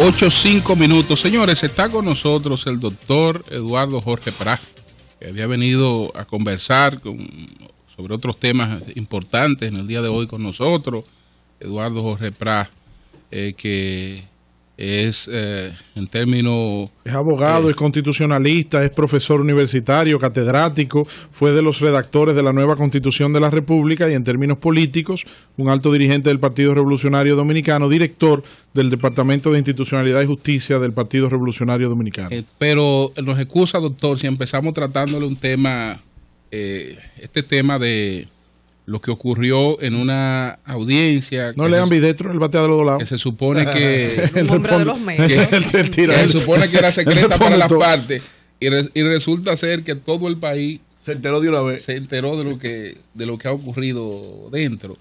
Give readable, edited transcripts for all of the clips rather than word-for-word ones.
8:05. Señores, está con nosotros el doctor Eduardo Jorge Prat, que había venido a conversar sobre otros temas importantes en el día de hoy con nosotros. Eduardo Jorge Prat, que es en términos... Es abogado, es constitucionalista, es profesor universitario, catedrático, fue de los redactores de la nueva Constitución de la República y en términos políticos, un alto dirigente del Partido Revolucionario Dominicano, director del Departamento de Institucionalidad y Justicia del Partido Revolucionario Dominicano. Pero nos excusa, doctor, si empezamos tratándole un tema, este tema de lo que ocurrió en una audiencia. No le dan ambidestro, el batea de los dos lados. Que se supone que... el hombre de los medios. Que se supone que era secreta para las partes. Y resulta ser que todo el país se enteró de una vez. Se enteró de lo que ha ocurrido dentro.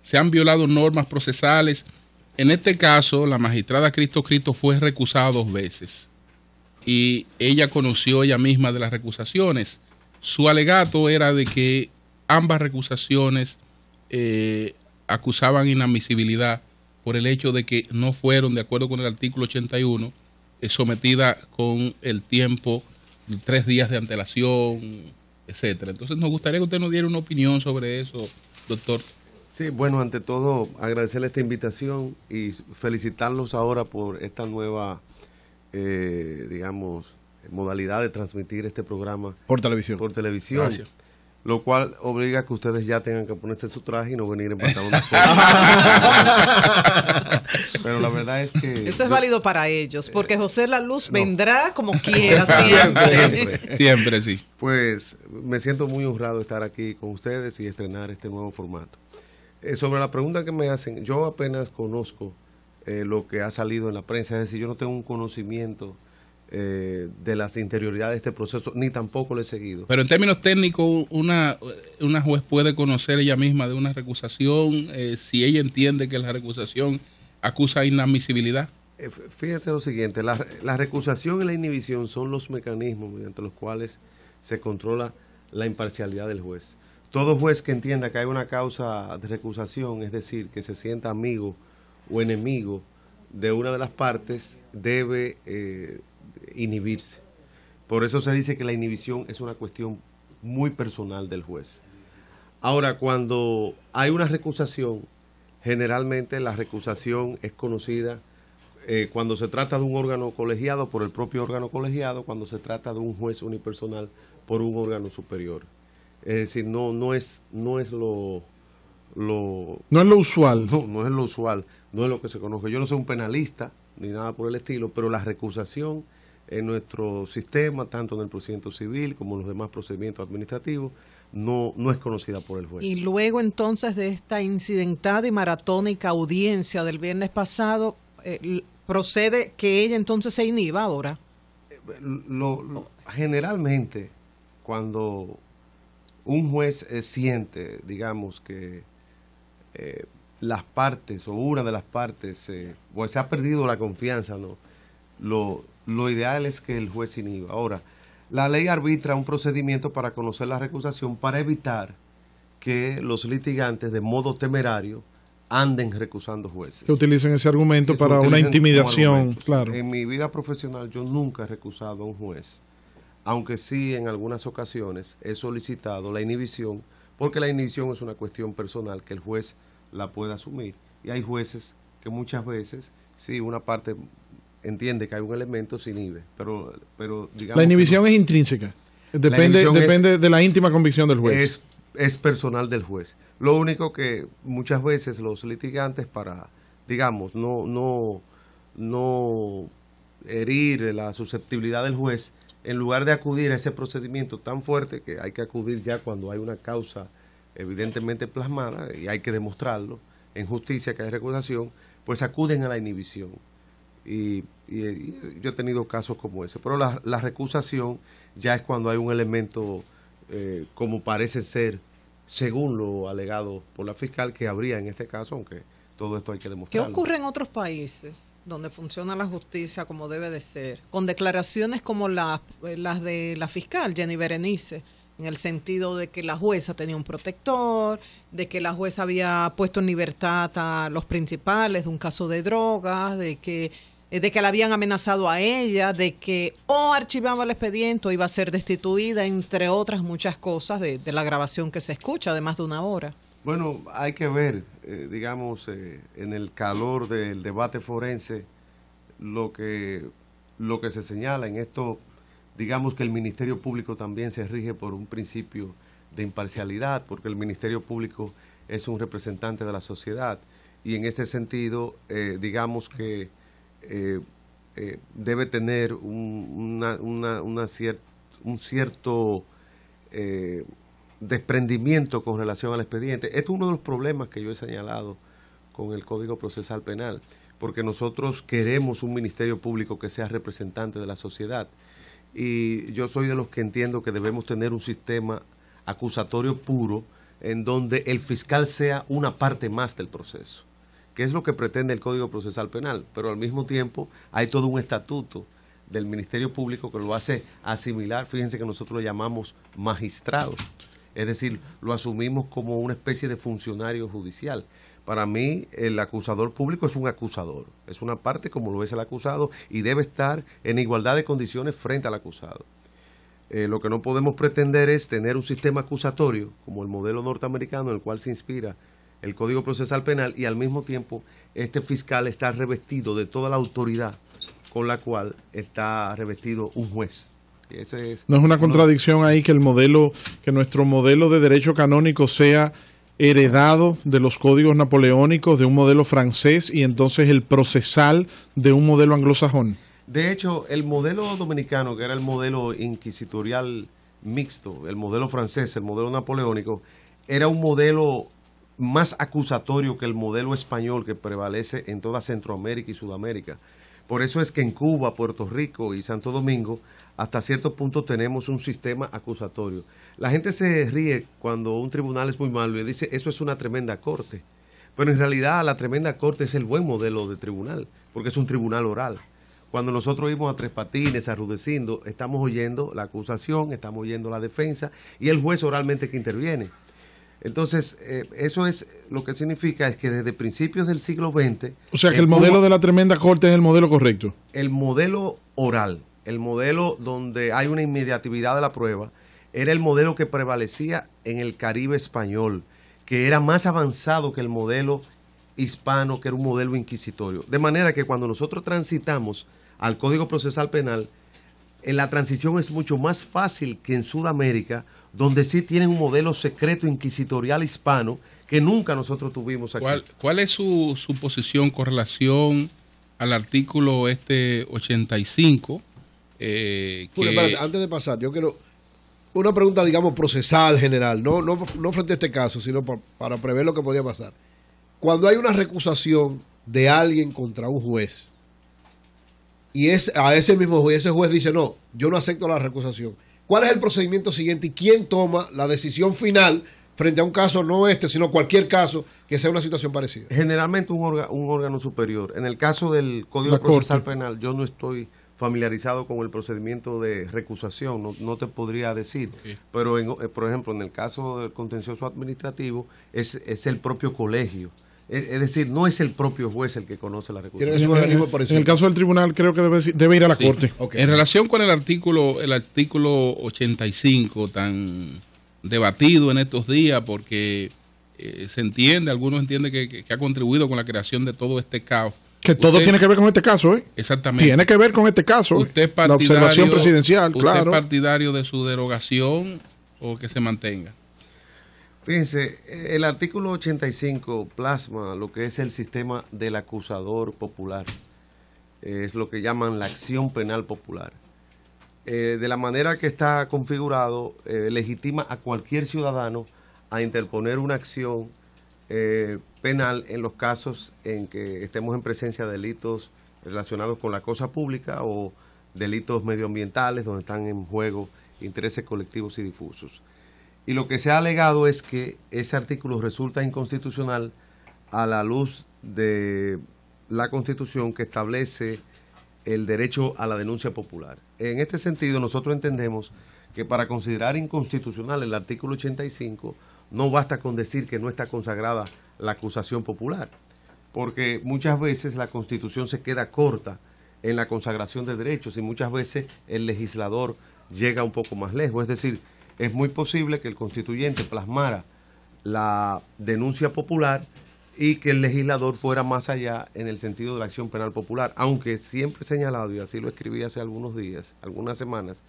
Se han violado normas procesales. En este caso, la magistrada Cristo fue recusada 2 veces. Y ella conoció ella misma de las recusaciones. Su alegato era de que ambas recusaciones acusaban inadmisibilidad por el hecho de que no fueron, de acuerdo con el artículo 81, sometidas con el tiempo de 3 días de antelación, etcétera. Entonces nos gustaría que usted nos diera una opinión sobre eso, doctor. Sí, bueno, ante todo agradecerle esta invitación y felicitarlos ahora por esta nueva, digamos, modalidad de transmitir este programa por televisión. Gracias. Lo cual obliga a que ustedes ya tengan que ponerse su traje y no venir en pantalones. Pero la verdad es que... Eso es válido para ellos, porque José La Luz vendrá como quiera, siempre, sí. Pues me siento muy honrado de estar aquí con ustedes y estrenar este nuevo formato. Sobre la pregunta que me hacen, yo apenas conozco lo que ha salido en la prensa, es decir, yo no tengo un conocimiento de las interioridades de este proceso, ni tampoco lo he seguido. Pero en términos técnicos, una juez puede conocer ella misma de una recusación si ella entiende que la recusación acusa inadmisibilidad. Fíjate lo siguiente, la recusación y la inhibición son los mecanismos mediante los cuales se controla la imparcialidad del juez. Todo juez que entienda que hay una causa de recusación, es decir, que se sienta amigo o enemigo de una de las partes, debe inhibirse. Por eso se dice que la inhibición es una cuestión muy personal del juez. Ahora, cuando hay una recusación, generalmente la recusación es conocida cuando se trata de un órgano colegiado por el propio órgano colegiado, cuando se trata de un juez unipersonal por un órgano superior. Es decir, no es lo usual. No es lo usual, no es lo que se conoce. Yo no soy un penalista ni nada por el estilo, pero la recusación en nuestro sistema, tanto en el procedimiento civil como en los demás procedimientos administrativos, no es conocida por el juez. Y luego entonces de esta incidentada y maratónica audiencia del viernes pasado, procede que ella entonces se inhiba ahora. Generalmente, cuando un juez siente, digamos, que las partes o una de las partes se ha perdido la confianza, ¿no? Lo ideal es que el juez se inhiba. Ahora, la ley arbitra un procedimiento para conocer la recusación para evitar que los litigantes de modo temerario anden recusando jueces. Que utilicen ese argumento para una intimidación, claro. En mi vida profesional yo nunca he recusado a un juez, aunque sí en algunas ocasiones he solicitado la inhibición, porque la inhibición es una cuestión personal que el juez la puede asumir. Y hay jueces que muchas veces, sí, una parte entiende que hay un elemento, se inhibe, pero digamos... La inhibición es intrínseca, depende de la íntima convicción del juez. Es personal del juez. Lo único que muchas veces los litigantes, para, digamos, no herir la susceptibilidad del juez, en lugar de acudir a ese procedimiento tan fuerte que hay que acudir ya cuando hay una causa evidentemente plasmada y hay que demostrarlo en justicia que hay recusación, pues acuden a la inhibición. Y yo he tenido casos como ese, pero la recusación ya es cuando hay un elemento como parece ser, según lo alegado por la fiscal, que habría en este caso, aunque todo esto hay que demostrarlo. ¿Qué ocurre en otros países donde funciona la justicia como debe de ser? Con declaraciones como las de la fiscal Jenny Berenice, en el sentido de que la jueza tenía un protector, de que la jueza había puesto en libertad a los principales de un caso de drogas, de que de que la habían amenazado a ella, de que o archivaba el expediente o iba a ser destituida, entre otras muchas cosas de la grabación que se escucha de más de una hora. Bueno, hay que ver, digamos, en el calor del debate forense, lo que se señala en esto. Digamos que el Ministerio Público también se rige por un principio de imparcialidad, porque el Ministerio Público es un representante de la sociedad, y en este sentido, digamos que debe tener un cierto desprendimiento con relación al expediente. Este es uno de los problemas que yo he señalado con el Código Procesal Penal, porque nosotros queremos un Ministerio Público que sea representante de la sociedad, y yo soy de los que entiendo que debemos tener un sistema acusatorio puro en donde el fiscal sea una parte más del proceso, que es lo que pretende el Código Procesal Penal, pero al mismo tiempo hay todo un estatuto del Ministerio Público que lo hace asimilar. Fíjense que nosotros lo llamamos magistrados, es decir, lo asumimos como una especie de funcionario judicial. Para mí, el acusador público es un acusador, es una parte como lo es el acusado y debe estar en igualdad de condiciones frente al acusado. Lo que no podemos pretender es tener un sistema acusatorio como el modelo norteamericano en el cual se inspira el Código Procesal Penal, y al mismo tiempo este fiscal está revestido de toda la autoridad con la cual está revestido un juez. Y ese es, ¿no es una contradicción ahí que nuestro modelo de derecho canónico sea heredado de los códigos napoleónicos, de un modelo francés, y entonces el procesal de un modelo anglosajón? De hecho, el modelo dominicano, que era el modelo inquisitorial mixto, el modelo francés, el modelo napoleónico, era un modelo más acusatorio que el modelo español que prevalece en toda Centroamérica y Sudamérica. Por eso es que en Cuba, Puerto Rico y Santo Domingo, hasta cierto punto tenemos un sistema acusatorio. La gente se ríe cuando un tribunal es muy malo y dice, eso es una tremenda corte. Pero en realidad la tremenda corte es el buen modelo de tribunal, porque es un tribunal oral. Cuando nosotros oímos a Tres Patines, a Rudecindo, estamos oyendo la acusación, estamos oyendo la defensa y el juez oralmente que interviene. Entonces, eso es lo que significa es que desde principios del siglo XX... O sea que el modelo de la tremenda corte es el modelo correcto. El modelo oral, el modelo donde hay una inmediatividad de la prueba, era el modelo que prevalecía en el Caribe español, que era más avanzado que el modelo hispano, que era un modelo inquisitorio. De manera que cuando nosotros transitamos al Código Procesal Penal, en la transición es mucho más fácil que en Sudamérica, donde sí tienen un modelo secreto inquisitorial hispano que nunca nosotros tuvimos aquí. ¿Cuál es su posición con relación al artículo 85? Espérate, antes de pasar, yo quiero una pregunta, digamos, procesal general, no frente a este caso, sino para prever lo que podría pasar. Cuando hay una recusación de alguien contra un juez, y a ese mismo juez, ese juez dice, no, yo no acepto la recusación, ¿cuál es el procedimiento siguiente y quién toma la decisión final frente a un caso, no este, sino cualquier caso que sea una situación parecida? Generalmente un órgano superior. En el caso del Código Procesal Penal, yo no estoy familiarizado con el procedimiento de recusación, no te podría decir, okay. Pero por ejemplo, en el caso del contencioso administrativo, es el propio colegio. Es decir, no es el propio juez el que conoce la recusación. En el caso del tribunal creo que debe ir a la corte. Okay. En relación con el artículo 85 tan debatido en estos días, porque se entiende, algunos entienden que ha contribuido con la creación de todo este caos. Que todo tiene que ver con este caso, ¿eh? Exactamente. Tiene que ver con este caso. Usted es partidario, la observación presidencial, claro. ¿Usted es partidario de su derogación o que se mantenga? Fíjense, el artículo 85 plasma lo que es el sistema del acusador popular. Es lo que llaman la acción penal popular. De la manera que está configurado, legitima a cualquier ciudadano a interponer una acción penal en los casos en que estemos en presencia de delitos relacionados con la cosa pública o delitos medioambientales donde están en juego intereses colectivos y difusos. Y lo que se ha alegado es que ese artículo resulta inconstitucional a la luz de la Constitución que establece el derecho a la denuncia popular. En este sentido, nosotros entendemos que para considerar inconstitucional el artículo 85 no basta con decir que no está consagrada la acusación popular, porque muchas veces la Constitución se queda corta en la consagración de derechos y muchas veces el legislador llega un poco más lejos. Es decir, es muy posible que el constituyente plasmara la denuncia popular y que el legislador fuera más allá en el sentido de la acción penal popular, aunque siempre he señalado, y así lo escribí hace algunos días, algunas semanas,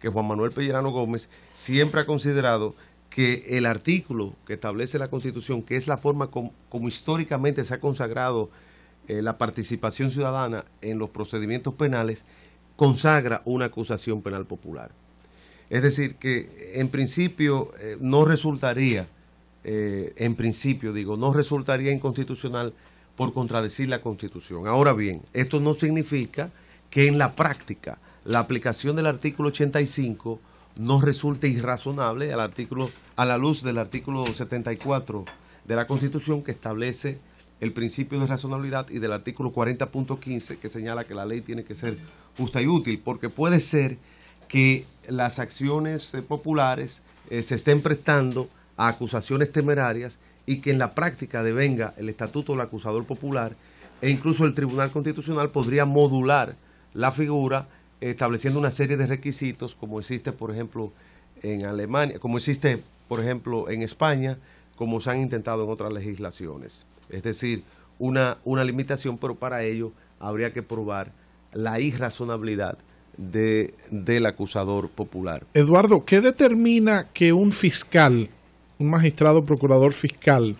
que Juan Manuel Pellerano Gómez siempre ha considerado que el artículo que establece la Constitución, que es la forma como históricamente se ha consagrado la participación ciudadana en los procedimientos penales, consagra una acusación penal popular. Es decir, que en principio no resultaría, no resultaría inconstitucional por contradecir la Constitución. Ahora bien, esto no significa que en la práctica la aplicación del artículo 85 no resulte irrazonable a la luz del artículo 74 de la Constitución, que establece el principio de razonabilidad, y del artículo 40.15, que señala que la ley tiene que ser justa y útil, porque puede ser que las acciones populares se estén prestando a acusaciones temerarias y que en la práctica devenga el estatuto del acusador popular, e incluso el Tribunal Constitucional podría modular la figura estableciendo una serie de requisitos, como existe, por ejemplo, en Alemania, como existe, por ejemplo, en España, como se han intentado en otras legislaciones. Es decir, una limitación, pero para ello habría que probar la irrazonabilidad del acusador popular. Eduardo, ¿qué determina que un fiscal, un magistrado procurador fiscal,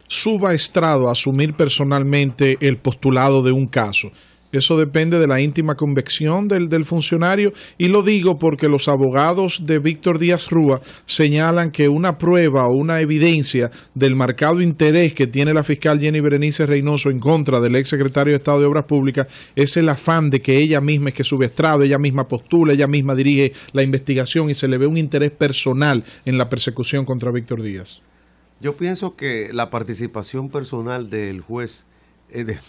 suba a estrado a asumir personalmente el postulado de un caso? Eso depende de la íntima convicción del funcionario, y lo digo porque los abogados de Víctor Díaz Rúa señalan que una prueba o una evidencia del marcado interés que tiene la fiscal Jenny Berenice Reynoso en contra del ex secretario de Estado de Obras Públicas es el afán de que ella misma es que sube a estrado, ella misma postula, ella misma dirige la investigación y se le ve un interés personal en la persecución contra Víctor Díaz. Yo pienso que la participación personal del juez,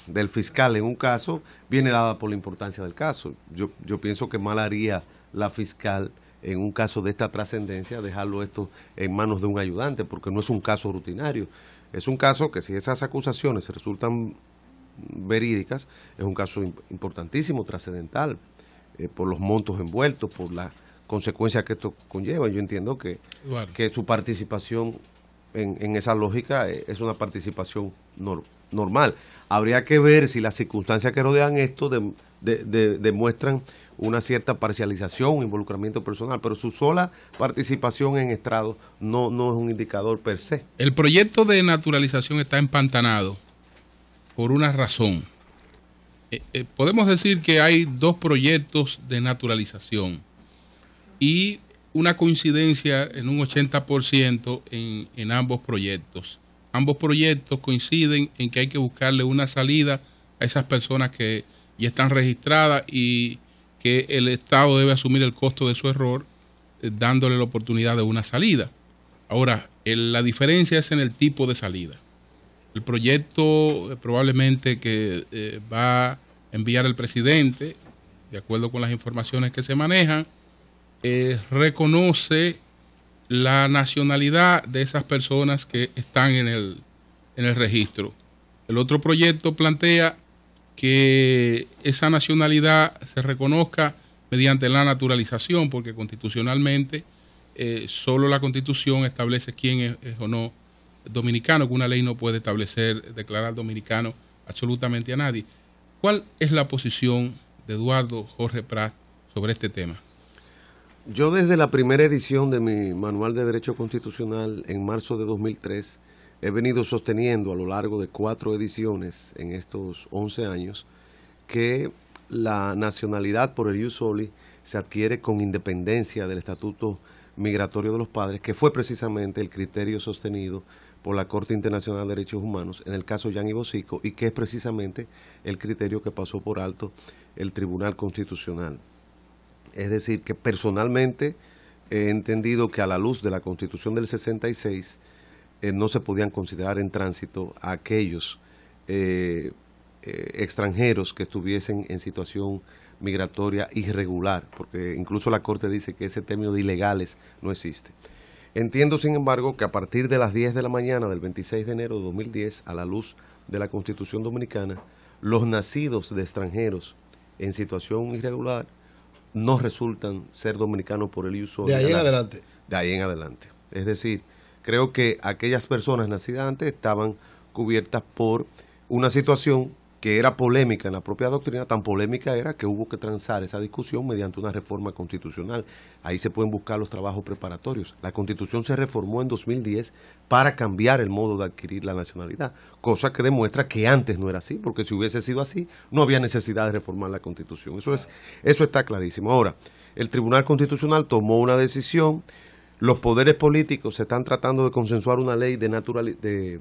del fiscal en un caso, viene dada por la importancia del caso. Yo pienso que mal haría la fiscal en un caso de esta trascendencia dejarlo esto en manos de un ayudante, porque no es un caso rutinario. Es un caso que, si esas acusaciones resultan verídicas, es un caso importantísimo, trascendental, por los montos envueltos, por las consecuencias que esto conlleva. Yo entiendo que su participación en esa lógica es una participación normal. Habría que ver si las circunstancias que rodean esto demuestran una cierta parcialización, involucramiento personal, pero su sola participación en estrado no es un indicador per se. El proyecto de naturalización está empantanado por una razón. Podemos decir que hay dos proyectos de naturalización y una coincidencia en un 80% en ambos proyectos. Ambos proyectos coinciden en que hay que buscarle una salida a esas personas que ya están registradas y que el Estado debe asumir el costo de su error, dándole la oportunidad de una salida. Ahora, la diferencia es en el tipo de salida. El proyecto probablemente que va a enviar el presidente, de acuerdo con las informaciones que se manejan, reconoce la nacionalidad de esas personas que están en el registro. El otro proyecto plantea que esa nacionalidad se reconozca mediante la naturalización, porque constitucionalmente solo la Constitución establece quién es o no dominicano, que una ley no puede declarar dominicano absolutamente a nadie. ¿Cuál es la posición de Eduardo Jorge Prat sobre este tema? Yo, desde la primera edición de mi Manual de Derecho Constitucional en marzo de 2003, he venido sosteniendo a lo largo de 4 ediciones en estos 11 años que la nacionalidad por el ius soli se adquiere con independencia del Estatuto Migratorio de los Padres, que fue precisamente el criterio sostenido por la Corte Internacional de Derechos Humanos en el caso Yanni Bosico, y que es precisamente el criterio que pasó por alto el Tribunal Constitucional. Es decir, que personalmente he entendido que, a la luz de la Constitución del 66, no se podían considerar en tránsito a aquellos extranjeros que estuviesen en situación migratoria irregular, porque incluso la Corte dice que ese término de ilegales no existe. Entiendo, sin embargo, que a partir de las 10 de la mañana del 26 de enero de 2010, a la luz de la Constitución Dominicana, los nacidos de extranjeros en situación irregular no resultan ser dominicanos por el uso de ahí en adelante. De ahí en adelante. Es decir, creo que aquellas personas nacidas antes estaban cubiertas por una situación que era polémica en la propia doctrina, tan polémica era que hubo que transar esa discusión mediante una reforma constitucional. Ahí se pueden buscar los trabajos preparatorios. La Constitución se reformó en 2010 para cambiar el modo de adquirir la nacionalidad, cosa que demuestra que antes no era así, porque si hubiese sido así, no había necesidad de reformar la Constitución. Eso está clarísimo. Ahora, el Tribunal Constitucional tomó una decisión, los poderes políticos se están tratando de consensuar una ley de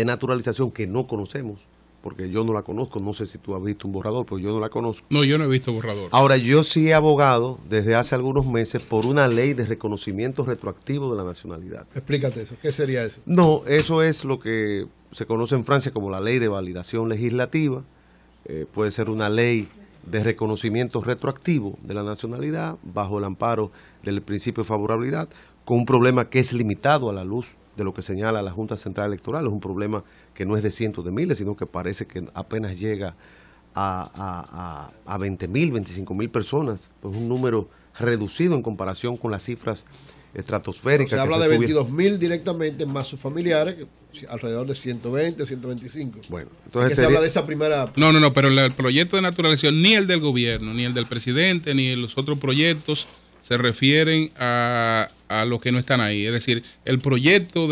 naturalización que no conocemos, porque yo no la conozco, no sé si tú has visto un borrador, pero yo no la conozco. No, yo no he visto borrador. Ahora, yo sí he abogado desde hace algunos meses por una ley de reconocimiento retroactivo de la nacionalidad. Explícate eso, ¿qué sería eso? No, eso es lo que se conoce en Francia como la ley de validación legislativa, puede ser una ley de reconocimiento retroactivo de la nacionalidad bajo el amparo del principio de favorabilidad, con un problema que es limitado a la luz de lo que señala la Junta Central Electoral. Es un problema que no es de cientos de miles, sino que parece que apenas llega a 20.000, 25.000 personas. Pues un número reducido en comparación con las cifras estratosféricas. Se habla de 22.000 directamente, más sus familiares, alrededor de 120, 125. Bueno, entonces se habla de esa primera... No, pero el proyecto de naturalización, ni el del gobierno, ni el del presidente, ni los otros proyectos se refieren a los que no están ahí. Es decir, el proyecto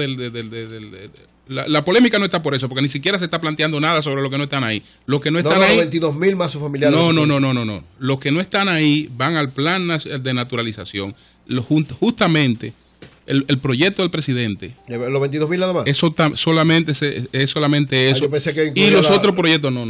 la polémica no está por eso, porque ni siquiera se está planteando nada sobre los que no están ahí. Los que no están ahí... 22.000 más sus familiares. No. Los que no están ahí van al plan de naturalización. Justamente el proyecto del presidente. ¿Los 22.000 nada más? Eso es solamente eso. Yo pensé que y los otros proyectos, no.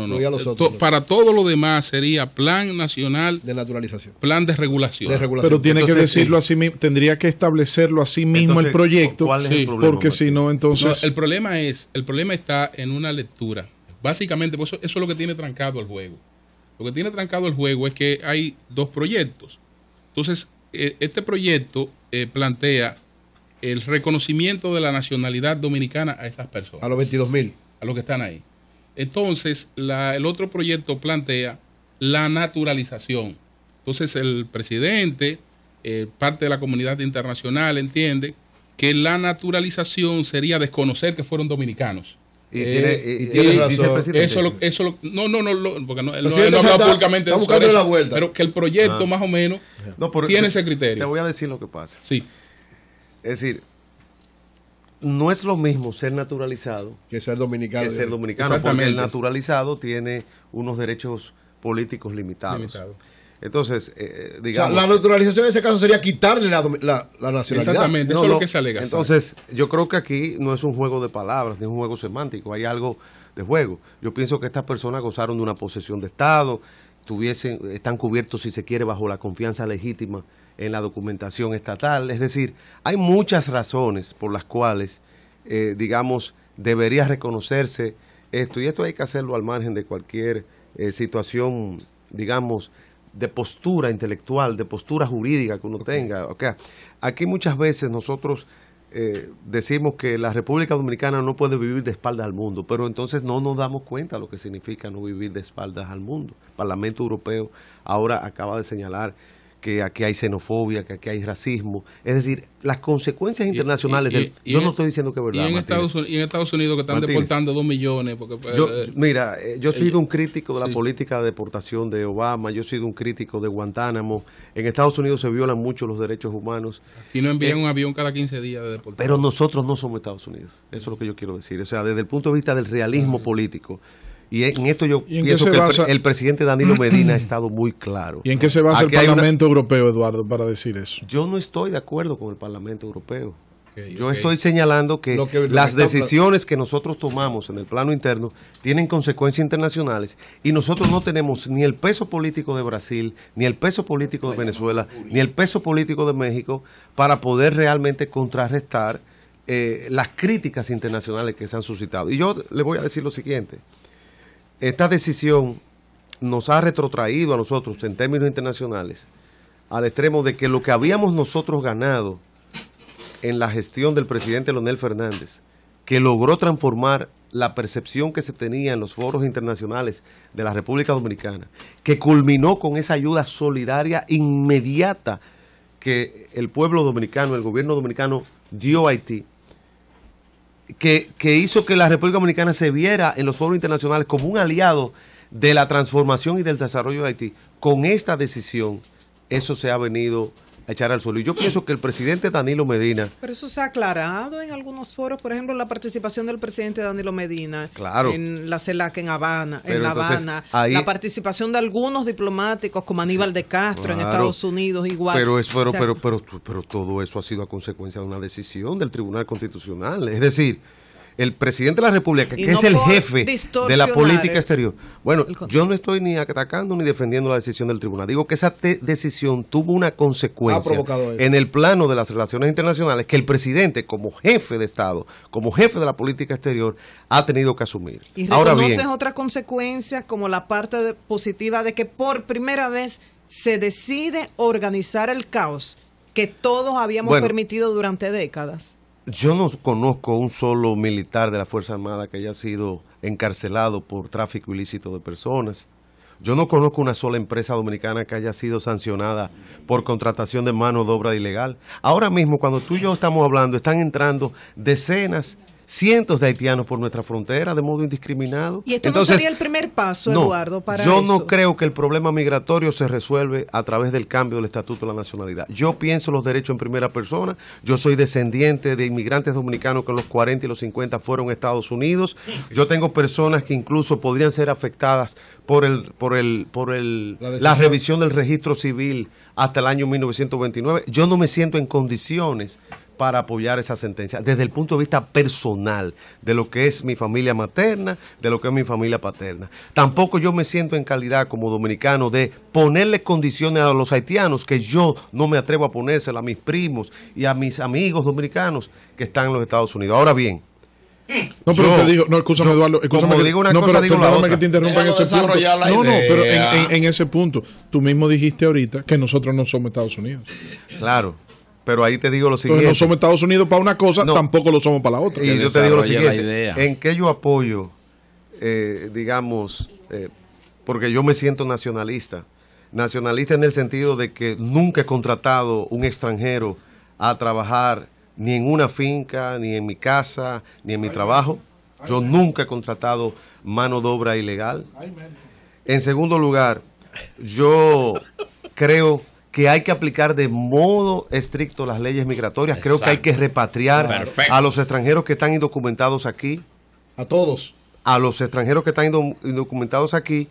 Para todo lo demás sería plan nacional de naturalización, plan de regulación. Pero tiene que decirlo así mismo, tendría que establecerlo así mismo. Entonces, el proyecto. ¿cuál es el problema, porque si no, entonces... No, el problema está en una lectura. Básicamente, pues eso es lo que tiene trancado el juego. Lo que tiene trancado el juego es que hay dos proyectos. Entonces, este proyecto plantea el reconocimiento de la nacionalidad dominicana a esas personas. A los 22.000. A los que están ahí. Entonces, el otro proyecto plantea la naturalización. Entonces, el presidente, parte de la comunidad internacional, entiende que la naturalización sería desconocer que fueron dominicanos. Y tiene razón. Porque no ha hablado públicamente está buscando la vuelta. Pero que el proyecto más o menos tiene ese criterio. Te voy a decir lo que pasa. Sí. Es decir, no es lo mismo ser naturalizado que ser dominicano. Porque el naturalizado tiene unos derechos políticos limitados. Entonces, digamos... O sea, la naturalización en ese caso sería quitarle la nacionalidad. Exactamente, eso es lo que se alega. Entonces, yo creo que aquí no es un juego de palabras, ni es un juego semántico, hay algo de juego. Yo pienso que estas personas gozaron de una posesión de Estado, están cubiertos, si se quiere, bajo la confianza legítima en la documentación estatal. Es decir, hay muchas razones por las cuales, digamos, debería reconocerse esto, y esto hay que hacerlo al margen de cualquier situación, digamos, de postura intelectual, de postura jurídica que uno tenga. Okay. Aquí muchas veces nosotros decimos que la República Dominicana no puede vivir de espaldas al mundo, pero entonces no nos damos cuenta de lo que significa no vivir de espaldas al mundo. El Parlamento Europeo ahora acaba de señalar que aquí hay xenofobia, que aquí hay racismo. Es decir, las consecuencias internacionales yo no estoy diciendo que es verdad. Y en Estados Unidos que están deportando 2 millones. Porque, yo he sido un crítico de la política de deportación de Obama, yo he sido un crítico de Guantánamo. En Estados Unidos se violan mucho los derechos humanos. Si no envían un avión cada 15 días de deportación. Pero nosotros no somos Estados Unidos. Eso es lo que yo quiero decir. O sea, desde el punto de vista del realismo político. Y en esto yo pienso que el presidente Danilo Medina ha estado muy claro. ¿Y en qué se basa el Parlamento Europeo, Eduardo, para decir eso? Yo no estoy de acuerdo con el Parlamento Europeo. Yo estoy señalando que las decisiones que nosotros tomamos en el plano interno tienen consecuencias internacionales y nosotros no tenemos ni el peso político de Brasil, ni el peso político de Venezuela, ni el peso político de México para poder realmente contrarrestar las críticas internacionales que se han suscitado. Y yo le voy a decir lo siguiente. Esta decisión nos ha retrotraído a nosotros en términos internacionales al extremo de que lo que habíamos nosotros ganado en la gestión del presidente Leonel Fernández que logró transformar la percepción que se tenía en los foros internacionales de la República Dominicana, que culminó con esa ayuda solidaria inmediata que el pueblo dominicano, el gobierno dominicano dio a Haití, que hizo que la República Dominicana se viera en los foros internacionales como un aliado de la transformación y del desarrollo de Haití. Con esta decisión, eso se ha venido a echar al suelo. Y yo pienso que el presidente Danilo Medina... Pero eso se ha aclarado en algunos foros, por ejemplo, la participación del presidente Danilo Medina en la CELAC en Habana, ahí, la participación de algunos diplomáticos como Aníbal de Castro en Estados Unidos, igual. Pero todo eso ha sido a consecuencia de una decisión del Tribunal Constitucional. Es decir, el presidente de la República, que es el jefe de la política exterior. Bueno, yo no estoy ni atacando ni defendiendo la decisión del tribunal. Digo que esa decisión tuvo una consecuencia en el plano de las relaciones internacionales que el presidente, como jefe de Estado, como jefe de la política exterior, ha tenido que asumir. ¿Y reconoces otra consecuencia como la parte positiva de que por primera vez se decide organizar el caos que todos habíamos permitido durante décadas? Yo no conozco un solo militar de la Fuerza Armada que haya sido encarcelado por tráfico ilícito de personas. Yo no conozco una sola empresa dominicana que haya sido sancionada por contratación de mano de obra ilegal. Ahora mismo, cuando tú y yo estamos hablando, están entrando decenas, cientos de haitianos por nuestra frontera de modo indiscriminado. Y esto no sería el primer paso, Eduardo, para yo eso. No creo que el problema migratorio se resuelve a través del cambio del Estatuto de la Nacionalidad. Yo pienso los derechos en primera persona. Yo soy descendiente de inmigrantes dominicanos que en los 40 y los 50 fueron a Estados Unidos. Yo tengo personas que incluso podrían ser afectadas por la revisión del registro civil hasta el año 1929. Yo no me siento en condiciones para apoyar esa sentencia, desde el punto de vista personal, de lo que es mi familia materna, de lo que es mi familia paterna. Tampoco yo me siento en calidad como dominicano de ponerle condiciones a los haitianos que yo no me atrevo a ponérselas a mis primos y a mis amigos dominicanos que están en los Estados Unidos. Ahora bien, no, pero te digo, no, escúchame, Eduardo, escúchame, como digo una cosa, digo la otra. Que te interrumpa en ese punto. No, pero en ese punto, tú mismo dijiste ahorita que nosotros no somos Estados Unidos. Claro. Pero ahí te digo lo siguiente. Pero no somos Estados Unidos para una cosa, tampoco lo somos para la otra. Y yo te digo lo siguiente. ¿En qué yo apoyo, porque yo me siento nacionalista? Nacionalista en el sentido de que nunca he contratado un extranjero a trabajar ni en una finca, ni en mi casa, ni en mi trabajo. Yo nunca he contratado mano de obra ilegal. En segundo lugar, yo creo que hay que aplicar de modo estricto las leyes migratorias. Creo que hay que repatriar a los extranjeros que están indocumentados aquí. A todos. A los extranjeros que están indocumentados aquí,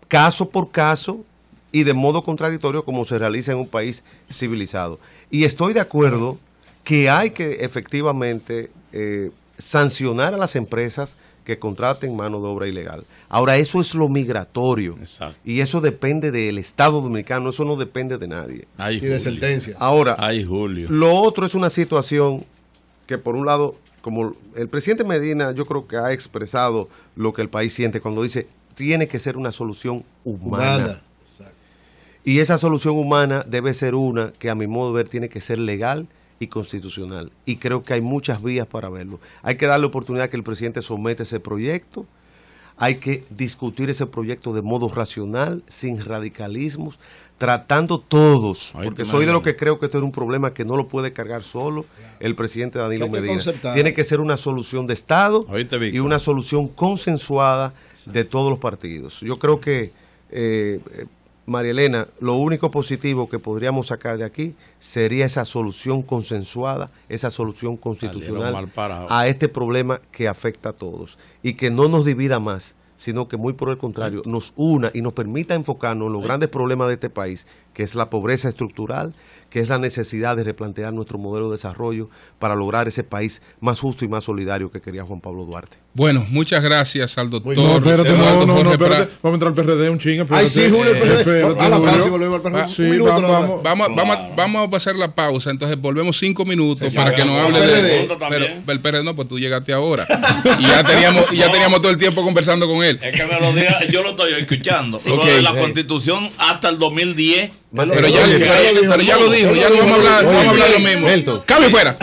caso por caso y de modo contradictorio como se realiza en un país civilizado. Y estoy de acuerdo que hay que efectivamente sancionar a las empresas que contraten mano de obra ilegal. Ahora, eso es lo migratorio. Exacto. Y eso depende del Estado dominicano, eso no depende de nadie. Y de sentencia. Ahora, Julio. Lo otro es una situación que por un lado, como el presidente Medina, yo creo que ha expresado lo que el país siente cuando dice, tiene que ser una solución humana. Y esa solución humana debe ser una que a mi modo de ver tiene que ser legal y constitucional, y creo que hay muchas vías para verlo. Hay que darle oportunidad que el presidente someta ese proyecto, hay que discutir ese proyecto de modo racional, sin radicalismos, tratando todos, porque soy de lo que creo que esto es un problema que no lo puede cargar solo el presidente Danilo Medina. Tiene que ser una solución de Estado y una solución consensuada de todos los partidos. Yo creo que María Elena, lo único positivo que podríamos sacar de aquí sería esa solución consensuada, esa solución constitucional a este problema que afecta a todos y que no nos divida más, sino que muy por el contrario nos una y nos permita enfocarnos en los grandes problemas de este país, que es la pobreza estructural, que es la necesidad de replantear nuestro modelo de desarrollo para lograr ese país más justo y más solidario que quería Juan Pablo Duarte. Bueno, muchas gracias al doctor. No, espérate, espérate. Vamos a entrar al PRD un chingue. Ay, sí, Julio, el PRD. A la pausa y volvemos al PRD. Sí, vamos a pasar la pausa, entonces volvemos 5 minutos para que nos hable de... Pero el PRD no, pues tú llegaste ahora. y ya teníamos todo el tiempo conversando con él. Es que me lo diga, yo lo estoy escuchando. Lo de la Constitución hasta el 2010. Pero ya lo dijo, ya no vamos a hablar lo mismo. Cambio fuera.